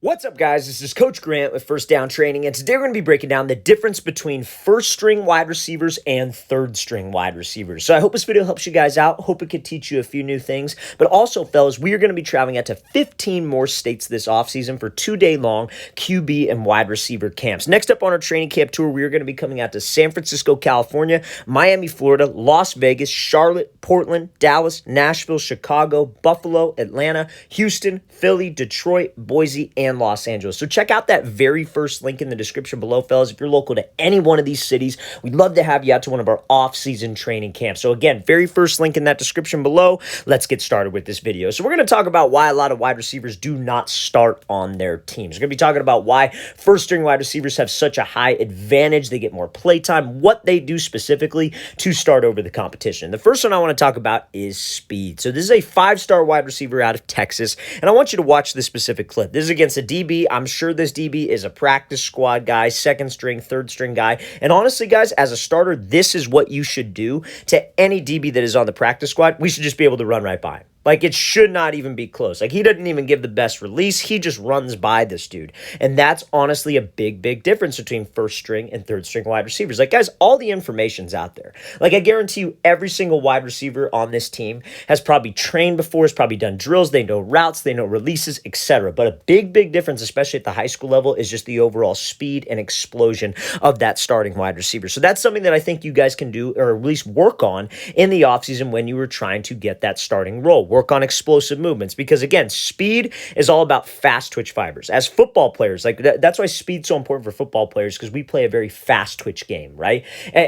What's up, guys? This is Coach Grant with First Down Training, and today we're going to be breaking down the difference between first-string wide receivers and third-string wide receivers. So I hope this video helps you guys out. Hope it could teach you a few new things. But also, fellas, we are going to be traveling out to 15 more states this offseason for 2-day-long QB and wide receiver camps. Next up on our training camp tour, we are going to be coming out to San Francisco, California, Miami, Florida, Las Vegas, Charlotte, Portland, Dallas, Nashville, Chicago, Buffalo, Atlanta, Houston, Philly, Detroit, Boise, and Los Angeles. So check out that very first link in the description below, fellas. If you're local to any one of these cities, we'd love to have you out to one of our off-season training camps. So again, very first link in that description below. Let's get started with this video. So we're going to talk about why a lot of wide receivers do not start on their teams. We're going to be talking about why first-string wide receivers have such a high advantage. They get more play time, what they do specifically to start over the competition. The first one I want to talk about is speed. So this is a 5-star wide receiver out of Texas, and I want you to watch this specific clip. This is against a DB. I'm sure this DB is a practice squad guy, second string, third string guy. And honestly, guys, as a starter, this is what you should do to any DB that is on the practice squad. We should just be able to run right by him. Like, it should not even be close. Like, he doesn't even give the best release. He just runs by this dude. And that's honestly a big, big difference between first string and third string wide receivers. Like, guys, all the information's out there. Like, I guarantee you every single wide receiver on this team has probably trained before, has probably done drills. They know routes, they know releases, etc. But a big, big difference, especially at the high school level, is just the overall speed and explosion of that starting wide receiver. So that's something that I think you guys can do, or at least work on in the offseason when you were trying to get that starting role. Work on explosive movements, because again, speed is all about fast twitch fibers. As football players, like that's why speed's so important for football players, because we play a very fast twitch game, right?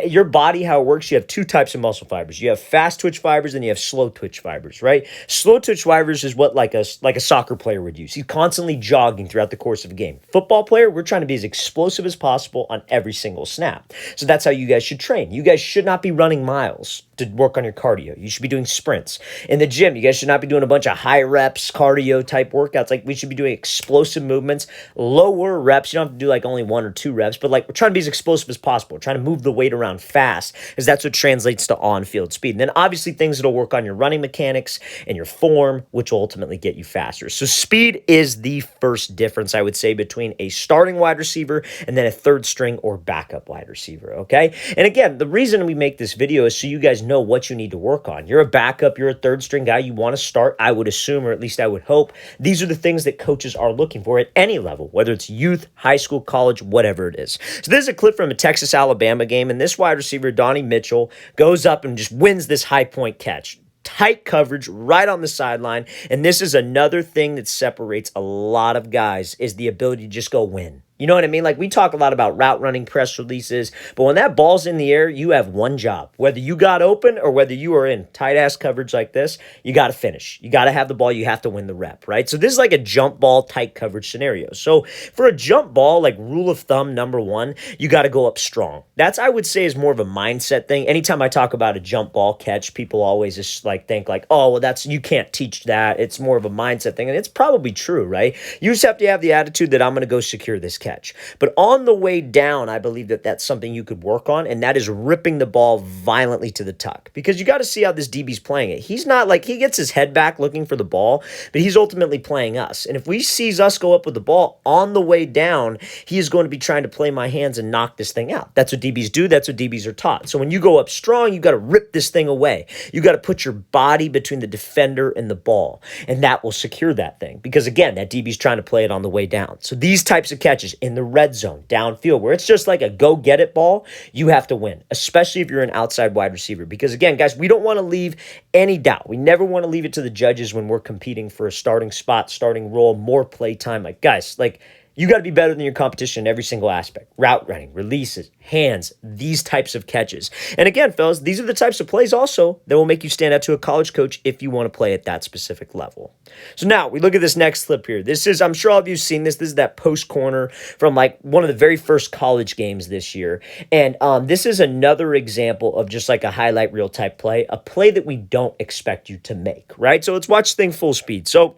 Your body, how it works, you have two types of muscle fibers. You have fast twitch fibers and you have slow twitch fibers, right? Slow twitch fibers is what like a soccer player would use. He's constantly jogging throughout the course of a game. Football player, we're trying to be as explosive as possible on every single snap. So that's how you guys should train. You guys should not be running miles to work on your cardio. You should be doing sprints. In the gym, you guys should not be doing a bunch of high reps, cardio type workouts. Like, we should be doing explosive movements, lower reps. You don't have to do like only 1 or 2 reps, but like, we're trying to be as explosive as possible. We're trying to move the weight around fast, because that's what translates to on-field speed. And then obviously things that'll work on your running mechanics and your form, which will ultimately get you faster. So speed is the first difference, I would say, between a starting wide receiver and then a third string or backup wide receiver, okay? And again, the reason we make this video is so you guys know what you need to work on. You're a backup, you're a third string guy, you want to start, I would assume, or at least I would hope. These are the things that coaches are looking for at any level, whether it's youth, high school, college, whatever it is. So this is a clip from a Texas-Alabama game, and this wide receiver, Donnie Mitchell, goes up and just wins this high point catch. Tight coverage right on the sideline, and this is another thing that separates a lot of guys, is the ability to just go win. You know what I mean? Like, we talk a lot about route running, press releases, but when that ball's in the air, you have one job. Whether you got open or whether you are in tight-ass coverage like this, you got to finish. You got to have the ball. You have to win the rep, right? So this is like a jump ball, tight coverage scenario. So for a jump ball, like rule of thumb number 1, you got to go up strong. That's, I would say, is more of a mindset thing. Anytime I talk about a jump ball catch, people always just like think like, oh, well, that's, you can't teach that. It's more of a mindset thing. And it's probably true, right? You just have to have the attitude that I'm going to go secure this catch. But on the way down, I believe that that's something you could work on, and that is ripping the ball violently to the tuck. Because you got to see how this DB's playing it. He's not like, he gets his head back looking for the ball, but he's ultimately playing us. And if we sees us go up with the ball on the way down, he is going to be trying to play my hands and knock this thing out. That's what DBs do. That's what DBs are taught. So when you go up strong, you got to rip this thing away. You got to put your body between the defender and the ball, and that will secure that thing. Because again, that DB's trying to play it on the way down. So these types of catches in the red zone, downfield, where it's just like a go-get-it ball, you have to win, especially if you're an outside wide receiver. Because again, guys, we don't want to leave any doubt. We never want to leave it to the judges when we're competing for a starting spot, starting role, more play time. Like, guys, like, you got to be better than your competition in every single aspect. Route running, releases, hands, these types of catches. And again, fellas, these are the types of plays also that will make you stand out to a college coach if you want to play at that specific level. So now we look at this next clip here. This is, I'm sure all of you have seen this. This is that post corner from like one of the very first college games this year. And this is another example of just like a highlight reel type play, a play that we don't expect you to make, right? So let's watch this thing full speed. So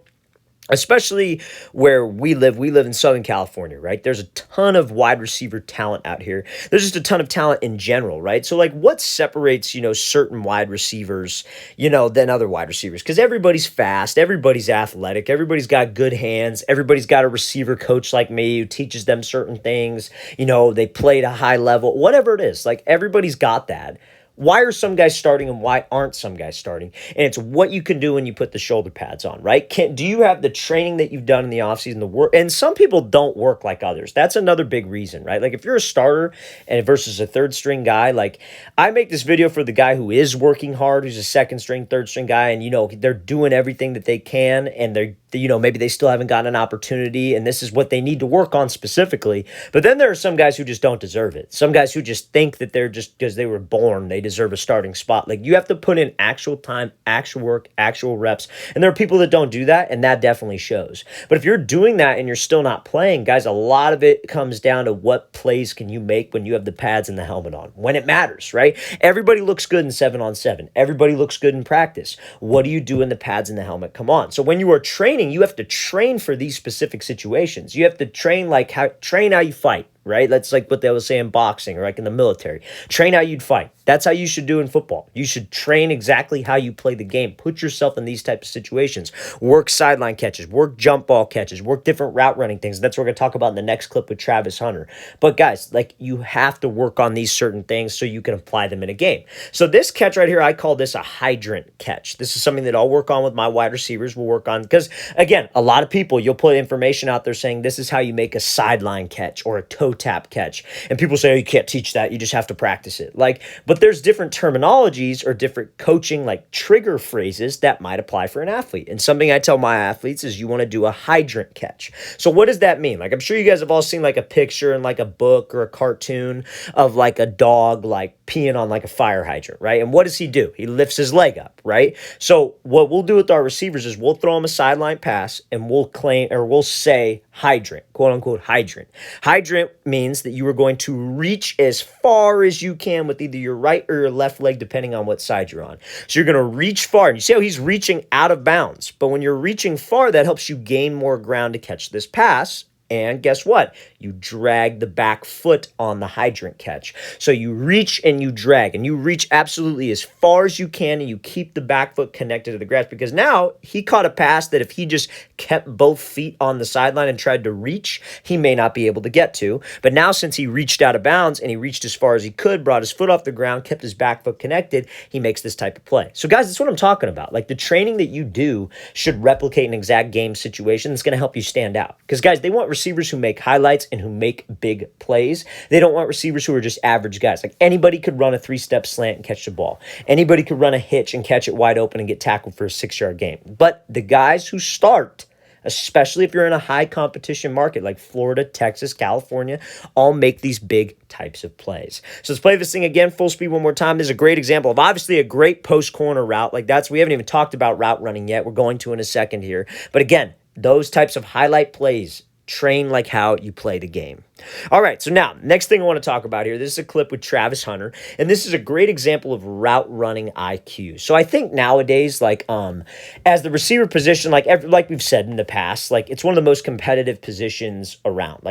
especially where we live in Southern California, right? There's a ton of wide receiver talent out here. There's just a ton of talent in general, right? So like what separates, certain wide receivers, than other wide receivers? Because everybody's fast, everybody's athletic, everybody's got good hands, everybody's got a receiver coach like me who teaches them certain things, they play at a high level, whatever it is. Like everybody's got that. Why are some guys starting and why aren't some guys starting? And it's what you can do when you put the shoulder pads on, right? Do you have the training that you've done in the offseason, the work? And some people don't work like others. That's another big reason, right? Like if you're a starter and versus a third string guy, like I make this video for the guy who is working hard, who's a second string, third string guy, and they're doing everything that they can, and maybe they still haven't gotten an opportunity, and this is what they need to work on specifically. But then there are some guys who just don't deserve it. Some guys who just think that they're just because they were born, they deserve a starting spot. Like you have to put in actual time, actual work, actual reps. And there are people that don't do that, and that definitely shows. But if you're doing that and you're still not playing, guys, a lot of it comes down to what plays can you make when you have the pads and the helmet on, when it matters, right? Everybody looks good in 7-on-7. Everybody looks good in practice. What do you do when the pads and the helmet come on? So when you are training, you have to train for these specific situations. You have to train how you fight, right? That's like what they would say in boxing or like in the military. Train how you'd fight. That's how you should do in football. You should train exactly how you play the game. Put yourself in these types of situations. Work sideline catches, work jump ball catches, work different route running things. That's what we're going to talk about in the next clip with Travis Hunter. But guys, like you have to work on these certain things so you can apply them in a game. So this catch right here, I call this a hydrant catch. This is something that I'll work on with my wide receivers. We'll work on because, again, a lot of people, you'll put information out there saying this is how you make a sideline catch or a toe tap catch. And people say, oh, you can't teach that. You just have to practice it. But there's different terminologies or different coaching like trigger phrases that might apply for an athlete. And something I tell my athletes is you want to do a hydrant catch. So what does that mean? Like I'm sure you guys have all seen like a picture in like a book or a cartoon of like a dog like peeing on like a fire hydrant, right? And what does he do? He lifts his leg up, right? So what we'll do with our receivers is we'll throw them a sideline pass and we'll say hydrant, quote unquote hydrant. Hydrant means that you are going to reach as far as you can with either your right or your left leg, depending on what side you're on. So you're going to reach far. And you see how he's reaching out of bounds. But when you're reaching far, that helps you gain more ground to catch this pass. And guess what? You drag the back foot on the hydrant catch. So you reach and you drag, and you reach absolutely as far as you can, and you keep the back foot connected to the grass, because now he caught a pass that if he just kept both feet on the sideline and tried to reach, he may not be able to get to. But now since he reached out of bounds and he reached as far as he could, brought his foot off the ground, kept his back foot connected, he makes this type of play. So guys, that's what I'm talking about. Like the training that you do should replicate an exact game situation that's going to help you stand out. Because guys, they want receivers who make highlights and who make big plays. They don't want receivers who are just average guys. Like anybody could run a 3-step slant and catch the ball. Anybody could run a hitch and catch it wide open and get tackled for a 6-yard gain. But the guys who start, especially if you're in a high competition market like Florida, Texas, California, all make these big types of plays. So let's play this thing again, full speed one more time. This is a great example of obviously a great post corner route. We haven't even talked about route running yet. We're going to in a second here. But again, those types of highlight plays, train like how you play the game. All right, so now, next thing I want to talk about here, this is a clip with Travis Hunter, and this is a great example of route running IQ. So I think nowadays, as the receiver position, like we've said in the past, it's one of the most competitive positions around.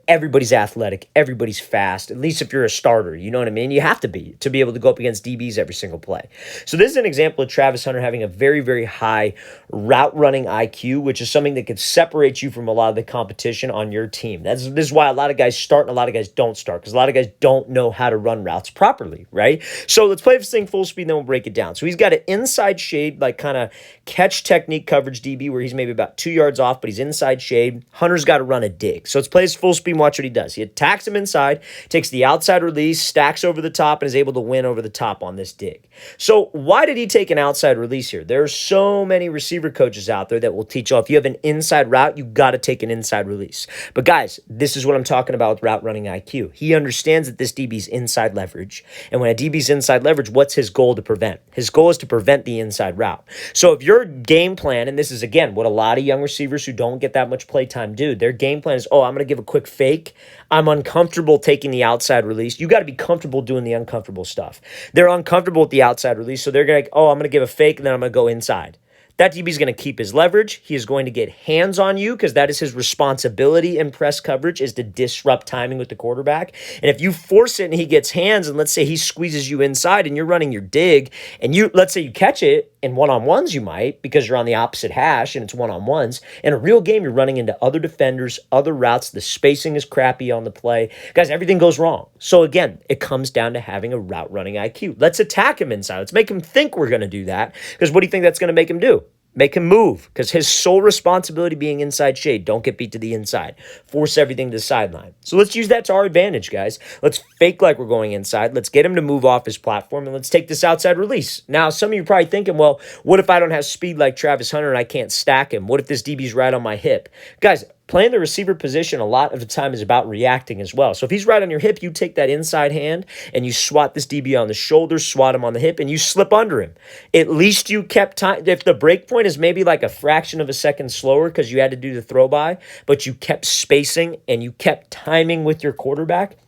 Everybody's athletic, everybody's fast, at least if you're a starter, you know what I mean? You have to be able to go up against DBs every single play. So this is an example of Travis Hunter having a very, very high route running IQ, which is something that could separate you from a lot of the competition on your team. This is why a lot of guys start and a lot of guys don't start, because a lot of guys don't know how to run routes properly, right? So let's play this thing full speed, and then we'll break it down. So he's got an inside shade, kind of catch technique coverage DB, where he's maybe about 2 yards off, but he's inside shade. Hunter's got to run a dig. So let's play this full speed and watch what he does. He attacks him inside, takes the outside release, stacks over the top, and is able to win over the top on this dig. So why did he take an outside release here? There are so many receiver coaches out there that will teach you, if you have an inside route, you got to take an inside release. But guys, this is what I'm talking about with route running IQ. He understands that this DB's inside leverage. And when a DB's inside leverage, what's his goal to prevent? His goal is to prevent the inside route. So if your game plan, and this is, again, what a lot of young receivers who don't get that much play time do, their game plan is, I'm going to give a quick fake. I'm uncomfortable taking the outside release. You got to be comfortable doing the uncomfortable stuff. They're uncomfortable with the outside release, so they're going to, I'm going to give a fake, and then I'm going to go inside. That DB is going to keep his leverage. He is going to get hands on you because that is his responsibility in press coverage, is to disrupt timing with the quarterback. And if you force it and he gets hands, and let's say he squeezes you inside and you're running your dig, and let's say you catch it in one-on-ones, you might, because you're on the opposite hash and it's one-on-ones. In a real game, you're running into other defenders, other routes. The spacing is crappy on the play. Guys, everything goes wrong. So again, it comes down to having a route running IQ. Let's attack him inside. Let's make him think we're going to do that, because what do you think that's going to make him do? Make him move, because his sole responsibility being inside shade. Don't get beat to the inside. Force everything to the sideline. So let's use that to our advantage, guys. Let's fake like we're going inside. Let's get him to move off his platform, and let's take this outside release. Now, some of you are probably thinking, well, what if I don't have speed like Travis Hunter and I can't stack him? What if this DB's right on my hip? Guys, playing the receiver position a lot of the time is about reacting as well. So if he's right on your hip, you take that inside hand and you swat this DB on the shoulder, swat him on the hip, and you slip under him. At least you kept time. If the break point is maybe like a fraction of a second slower because you had to do the throw by, but you kept spacing and you kept timing with your quarterback,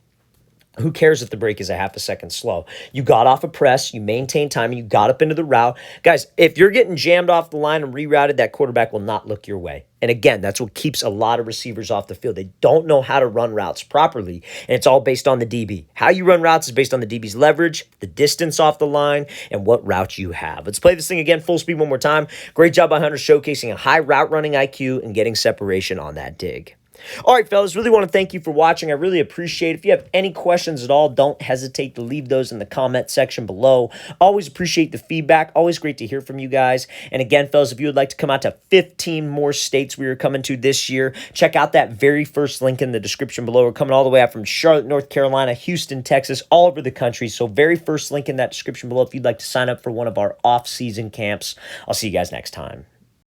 who cares if the break is a half a second slow? You got off a press, you maintained time, and you got up into the route. Guys, if you're getting jammed off the line and rerouted, that quarterback will not look your way. And again, that's what keeps a lot of receivers off the field. They don't know how to run routes properly, and it's all based on the DB. How you run routes is based on the DB's leverage, the distance off the line, and what route you have. Let's play this thing again full speed one more time. Great job by Hunter showcasing a high route running IQ and getting separation on that dig. All right, fellas, really want to thank you for watching. I really appreciate it. If you have any questions at all, don't hesitate to leave those in the comment section below. Always appreciate the feedback. Always great to hear from you guys. And again, fellas, if you would like to come out to 15 more states we are coming to this year, check out that very first link in the description below. We're coming all the way out from Charlotte, North Carolina, Houston, Texas, all over the country. So very first link in that description below if you'd like to sign up for one of our off-season camps. I'll see you guys next time.